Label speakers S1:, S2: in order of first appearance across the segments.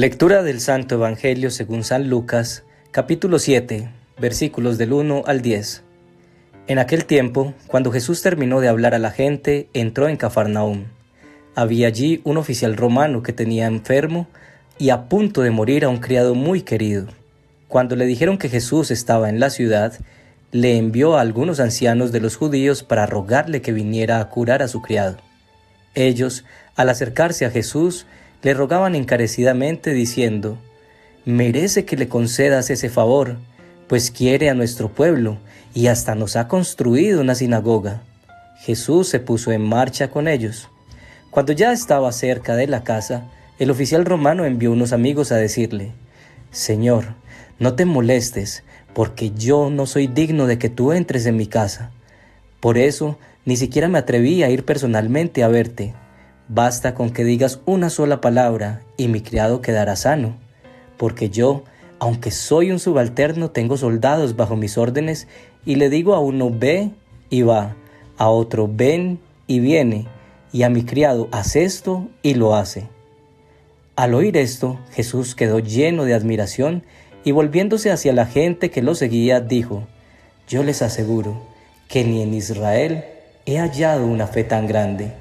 S1: Lectura del Santo Evangelio según San Lucas, capítulo 7, versículos del 1 al 10. En aquel tiempo, cuando Jesús terminó de hablar a la gente, entró en Cafarnaúm. Había allí un oficial romano que tenía enfermo y a punto de morir a un criado muy querido. Cuando le dijeron que Jesús estaba en la ciudad, le envió a algunos ancianos de los judíos para rogarle que viniera a curar a su criado. Ellos, al acercarse a Jesús, le rogaban encarecidamente diciendo: «Merece que le concedas ese favor, pues quiere a nuestro pueblo y hasta nos ha construido una sinagoga». Jesús se puso en marcha con ellos. Cuando ya estaba cerca de la casa, el oficial romano envió unos amigos a decirle: «Señor, no te molestes, porque yo no soy digno de que tú entres en mi casa. Por eso, ni siquiera me atreví a ir personalmente a verte. Basta con que digas una sola palabra y mi criado quedará sano. Porque yo, aunque soy un subalterno, tengo soldados bajo mis órdenes y le digo a uno ve y va, a otro ven y viene, y a mi criado haz esto y lo hace». Al oír esto, Jesús quedó lleno de admiración y volviéndose hacia la gente que lo seguía, dijo: «Yo les aseguro que ni en Israel he hallado una fe tan grande».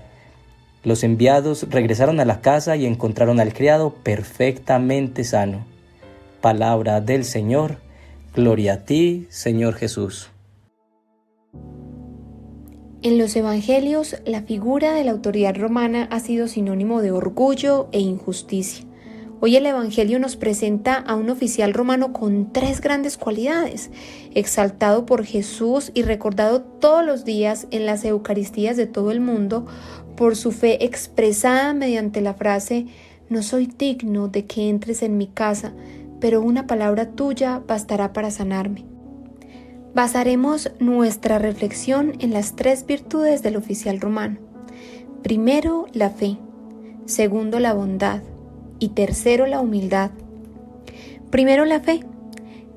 S1: Los enviados regresaron a la casa y encontraron al criado perfectamente sano. Palabra del Señor. Gloria a ti, Señor Jesús.
S2: En los evangelios, la figura de la autoridad romana ha sido sinónimo de orgullo e injusticia. Hoy el evangelio nos presenta a un oficial romano con tres grandes cualidades, exaltado por Jesús y recordado todos los días en las Eucaristías de todo el mundo por su fe expresada mediante la frase: «No soy digno de que entres en mi casa, pero una palabra tuya bastará para sanarme». Basaremos nuestra reflexión en las tres virtudes del oficial romano. Primero, la fe. Segundo, la bondad. Y tercero, la humildad. Primero, la fe.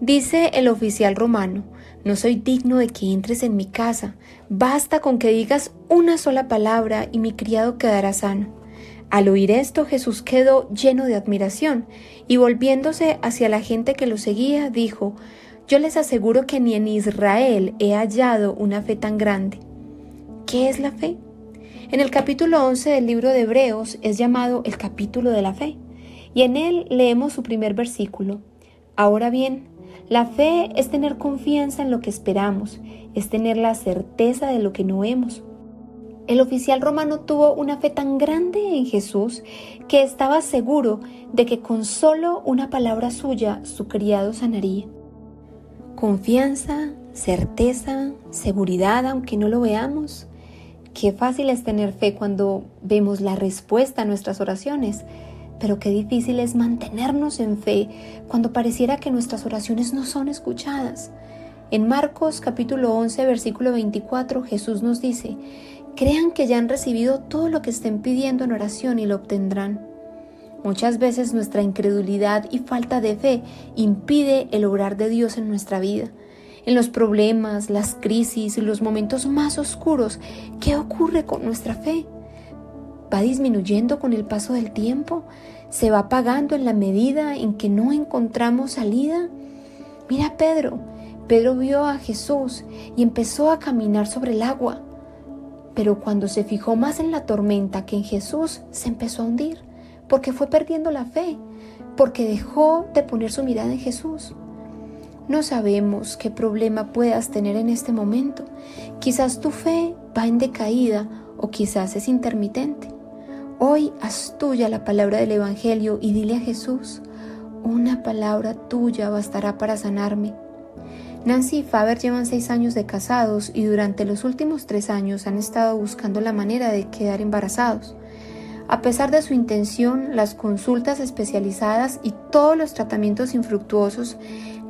S2: Dice el oficial romano: «No soy digno de que entres en mi casa. Basta con que digas una sola palabra y mi criado quedará sano». Al oír esto, Jesús quedó lleno de admiración y volviéndose hacia la gente que lo seguía, dijo: «Yo les aseguro que ni en Israel he hallado una fe tan grande». ¿Qué es la fe? En el capítulo 11 del libro de Hebreos es llamado el capítulo de la fe, y en él leemos su primer versículo: «Ahora bien, la fe es tener confianza en lo que esperamos, es tener la certeza de lo que no vemos». El oficial romano tuvo una fe tan grande en Jesús que estaba seguro de que con solo una palabra suya su criado sanaría. Confianza, certeza, seguridad aunque no lo veamos. Qué fácil es tener fe cuando vemos la respuesta a nuestras oraciones, pero qué difícil es mantenernos en fe cuando pareciera que nuestras oraciones no son escuchadas. En Marcos capítulo 11, versículo 24, Jesús nos dice: «Crean que ya han recibido todo lo que estén pidiendo en oración y lo obtendrán». Muchas veces nuestra incredulidad y falta de fe impide el obrar de Dios en nuestra vida. En los problemas, las crisis y los momentos más oscuros, ¿qué ocurre con nuestra fe? ¿Va disminuyendo con el paso del tiempo? ¿Se va apagando en la medida en que no encontramos salida? Mira Pedro. Pedro vio a Jesús y empezó a caminar sobre el agua. Pero cuando se fijó más en la tormenta que en Jesús, se empezó a hundir, porque fue perdiendo la fe, porque dejó de poner su mirada en Jesús. No sabemos qué problema puedas tener en este momento. Quizás tu fe va en decaída o quizás es intermitente. Hoy haz tuya la palabra del Evangelio y dile a Jesús: «Una palabra tuya bastará para sanarme». Nancy y Faber llevan 6 años de casados y durante los últimos 3 años han estado buscando la manera de quedar embarazados. A pesar de su intención, las consultas especializadas y todos los tratamientos infructuosos,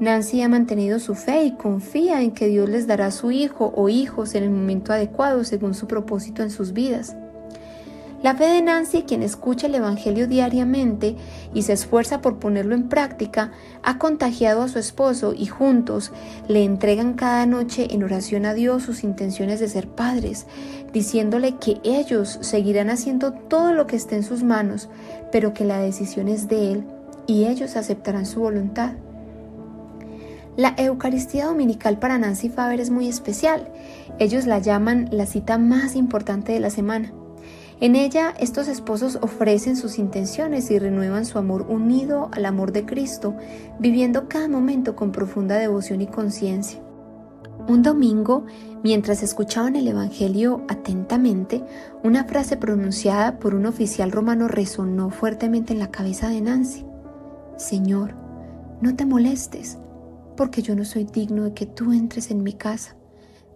S2: Nancy ha mantenido su fe y confía en que Dios les dará su hijo o hijos en el momento adecuado según su propósito en sus vidas. La fe de Nancy, quien escucha el Evangelio diariamente y se esfuerza por ponerlo en práctica, ha contagiado a su esposo y juntos le entregan cada noche en oración a Dios sus intenciones de ser padres, diciéndole que ellos seguirán haciendo todo lo que esté en sus manos, pero que la decisión es de Él y ellos aceptarán su voluntad. La Eucaristía Dominical para Nancy Faber es muy especial. Ellos la llaman la cita más importante de la semana. En ella, estos esposos ofrecen sus intenciones y renuevan su amor unido al amor de Cristo, viviendo cada momento con profunda devoción y conciencia. Un domingo, mientras escuchaban el Evangelio atentamente, una frase pronunciada por un oficial romano resonó fuertemente en la cabeza de Nancy. Señor, no te molestes, porque yo no soy digno de que tú entres en mi casa.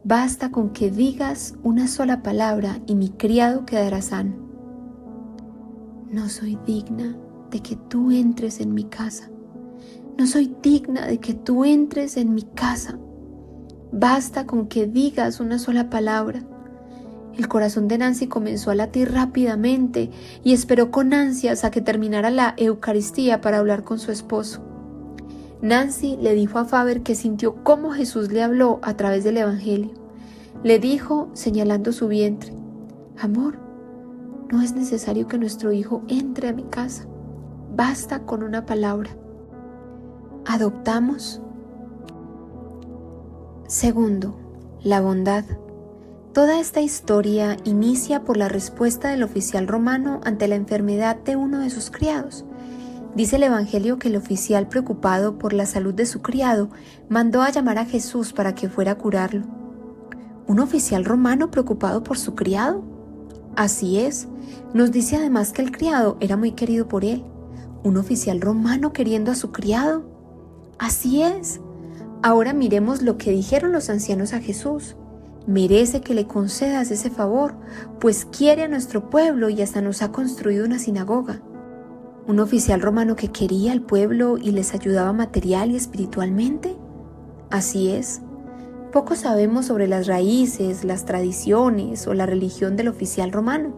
S2: Basta con que digas una sola palabra y mi criado quedará sano. No soy digna de que tú entres en mi casa. No soy digna de que tú entres en mi casa. Basta con que digas una sola palabra. El corazón de Nancy comenzó a latir rápidamente y esperó con ansias a que terminara la Eucaristía para hablar con su esposo. Nancy le dijo a Faber que sintió cómo Jesús le habló a través del Evangelio. Le dijo, señalando su vientre, amor, no es necesario que nuestro hijo entre a mi casa. Basta con una palabra. ¿Adoptamos? Segundo, la bondad. Toda esta historia inicia por la respuesta del oficial romano ante la enfermedad de uno de sus criados. Dice el Evangelio que el oficial, preocupado por la salud de su criado, mandó a llamar a Jesús para que fuera a curarlo. ¿Un oficial romano preocupado por su criado? Así es. Nos dice además que el criado era muy querido por él. ¿Un oficial romano queriendo a su criado? Así es. Ahora miremos lo que dijeron los ancianos a Jesús. Merece que le concedas ese favor, pues quiere a nuestro pueblo y hasta nos ha construido una sinagoga. ¿Un oficial romano que quería al pueblo y les ayudaba material y espiritualmente? Así es. Poco sabemos sobre las raíces, las tradiciones o la religión del oficial romano.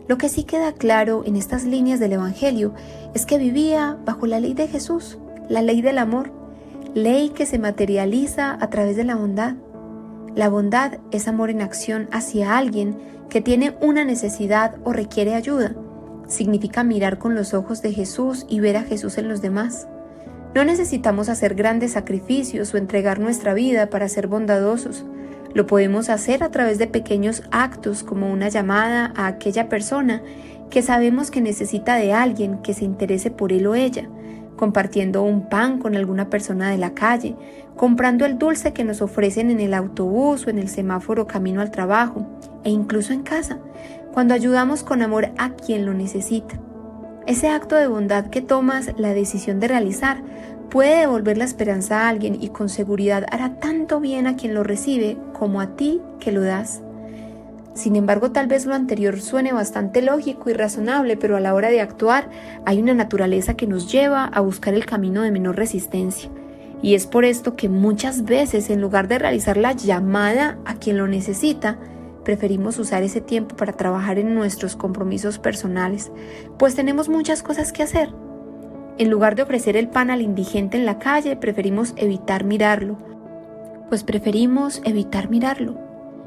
S2: Lo que sí queda claro en estas líneas del Evangelio es que vivía bajo la ley de Jesús, la ley del amor, ley que se materializa a través de la bondad. La bondad es amor en acción hacia alguien que tiene una necesidad o requiere ayuda. Significa mirar con los ojos de Jesús y ver a Jesús en los demás. No necesitamos hacer grandes sacrificios o entregar nuestra vida para ser bondadosos. Lo podemos hacer a través de pequeños actos como una llamada a aquella persona que sabemos que necesita de alguien que se interese por él o ella, compartiendo un pan con alguna persona de la calle, comprando el dulce que nos ofrecen en el autobús o en el semáforo camino al trabajo, e incluso en casa, cuando ayudamos con amor a quien lo necesita. Ese acto de bondad que tomas la decisión de realizar puede devolver la esperanza a alguien y con seguridad hará tanto bien a quien lo recibe como a ti que lo das. Sin embargo, tal vez lo anterior suene bastante lógico y razonable, pero a la hora de actuar hay una naturaleza que nos lleva a buscar el camino de menor resistencia. Y es por esto que muchas veces, en lugar de realizar la llamada a quien lo necesita, preferimos usar ese tiempo para trabajar en nuestros compromisos personales, pues tenemos muchas cosas que hacer. En lugar de ofrecer el pan al indigente en la calle, preferimos evitar mirarlo.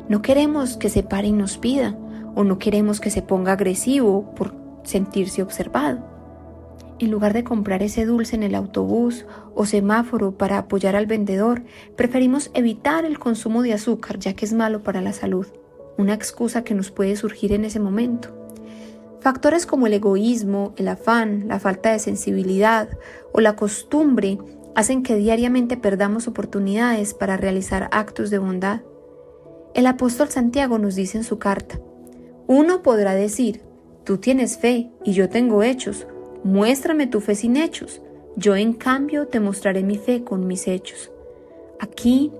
S2: No queremos que se pare y nos pida, o no queremos que se ponga agresivo por sentirse observado. En lugar de comprar ese dulce en el autobús o semáforo para apoyar al vendedor, preferimos evitar el consumo de azúcar, ya que es malo para la salud. Una excusa que nos puede surgir en ese momento. Factores como el egoísmo, el afán, la falta de sensibilidad o la costumbre hacen que diariamente perdamos oportunidades para realizar actos de bondad. El apóstol Santiago nos dice en su carta: uno podrá decir, tú tienes fe y yo tengo hechos, muéstrame tu fe sin hechos, yo en cambio te mostraré mi fe con mis hechos. Aquí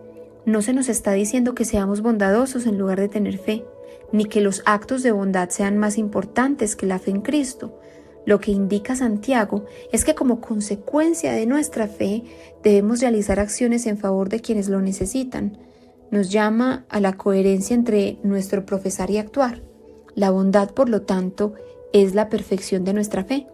S2: no se nos está diciendo que seamos bondadosos en lugar de tener fe, ni que los actos de bondad sean más importantes que la fe en Cristo. Lo que indica Santiago es que como consecuencia de nuestra fe debemos realizar acciones en favor de quienes lo necesitan. Nos llama a la coherencia entre nuestro profesar y actuar. La bondad, por lo tanto, es la perfección de nuestra fe.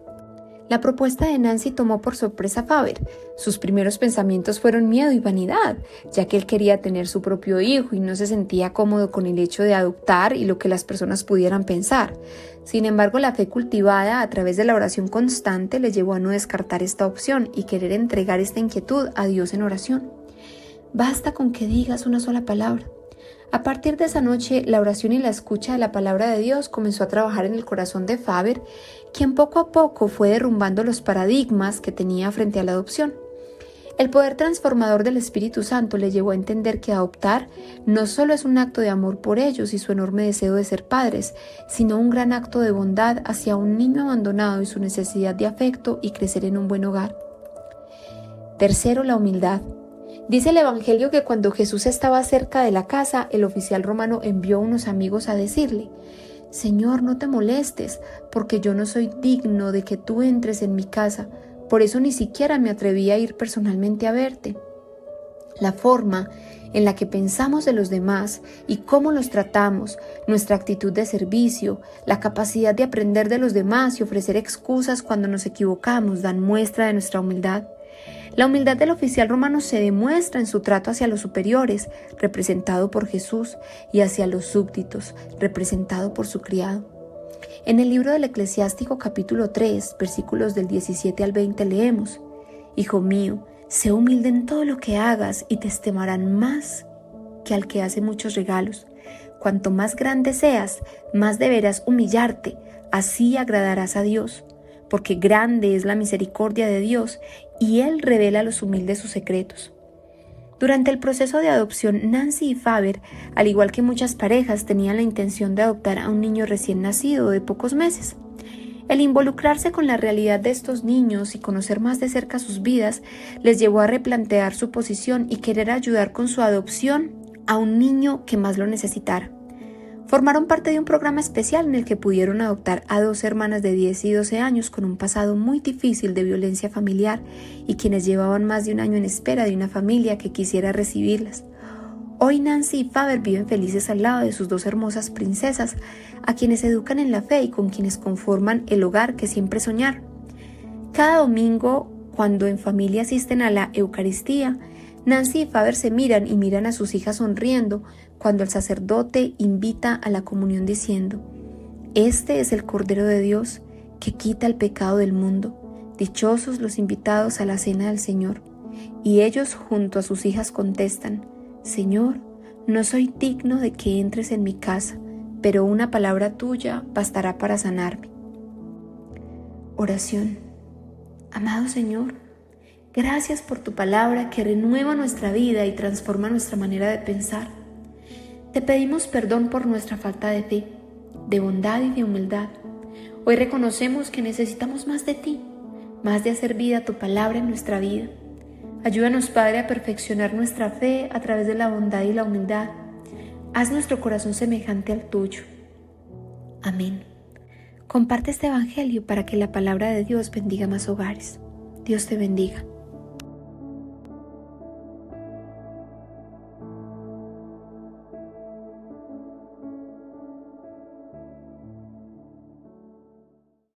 S2: La propuesta de Nancy tomó por sorpresa a Faber. Sus primeros pensamientos fueron miedo y vanidad, ya que él quería tener su propio hijo y no se sentía cómodo con el hecho de adoptar y lo que las personas pudieran pensar. Sin embargo, la fe cultivada a través de la oración constante le llevó a no descartar esta opción y querer entregar esta inquietud a Dios en oración. Basta con que digas una sola palabra. A partir de esa noche, la oración y la escucha de la palabra de Dios comenzó a trabajar en el corazón de Faber, quien poco a poco fue derrumbando los paradigmas que tenía frente a la adopción. El poder transformador del Espíritu Santo le llevó a entender que adoptar no solo es un acto de amor por ellos y su enorme deseo de ser padres, sino un gran acto de bondad hacia un niño abandonado y su necesidad de afecto y crecer en un buen hogar. Tercero, la humildad. Dice el Evangelio que cuando Jesús estaba cerca de la casa, el oficial romano envió a unos amigos a decirle: «Señor, no te molestes, porque yo no soy digno de que tú entres en mi casa, por eso ni siquiera me atreví a ir personalmente a verte». La forma en la que pensamos de los demás y cómo los tratamos, nuestra actitud de servicio, la capacidad de aprender de los demás y ofrecer excusas cuando nos equivocamos dan muestra de nuestra humildad. La humildad del oficial romano se demuestra en su trato hacia los superiores, representado por Jesús, y hacia los súbditos, representado por su criado. En el libro del Eclesiástico capítulo 3, versículos del 17 al 20 leemos: «Hijo mío, sé humilde en todo lo que hagas y te estimarán más que al que hace muchos regalos. Cuanto más grande seas, más deberás humillarte, así agradarás a Dios. Porque grande es la misericordia de Dios y Él revela a los humildes sus secretos». Durante el proceso de adopción, Nancy y Faber, al igual que muchas parejas, tenían la intención de adoptar a un niño recién nacido de pocos meses. El involucrarse con la realidad de estos niños y conocer más de cerca sus vidas les llevó a replantear su posición y querer ayudar con su adopción a un niño que más lo necesitara. Formaron parte de un programa especial en el que pudieron adoptar a 2 hermanas de 10 y 12 años con un pasado muy difícil de violencia familiar y quienes llevaban más de un año en espera de una familia que quisiera recibirlas. Hoy Nancy y Faber viven felices al lado de sus 2 hermosas princesas, a quienes educan en la fe y con quienes conforman el hogar que siempre soñaron. Cada domingo, cuando en familia asisten a la Eucaristía, Nancy y Faber se miran y miran a sus hijas sonriendo cuando el sacerdote invita a la comunión diciendo: «Este es el Cordero de Dios que quita el pecado del mundo. Dichosos los invitados a la cena del Señor». Y ellos junto a sus hijas contestan: «Señor, no soy digno de que entres en mi casa, pero una palabra tuya bastará para sanarme». Oración. Amado Señor, gracias por tu palabra que renueva nuestra vida y transforma nuestra manera de pensar. Te pedimos perdón por nuestra falta de fe, de bondad y de humildad. Hoy reconocemos que necesitamos más de ti, más de hacer vida tu palabra en nuestra vida. Ayúdanos, Padre, a perfeccionar nuestra fe a través de la bondad y la humildad. Haz nuestro corazón semejante al tuyo. Amén. Comparte este evangelio para que la palabra de Dios bendiga más hogares. Dios te bendiga.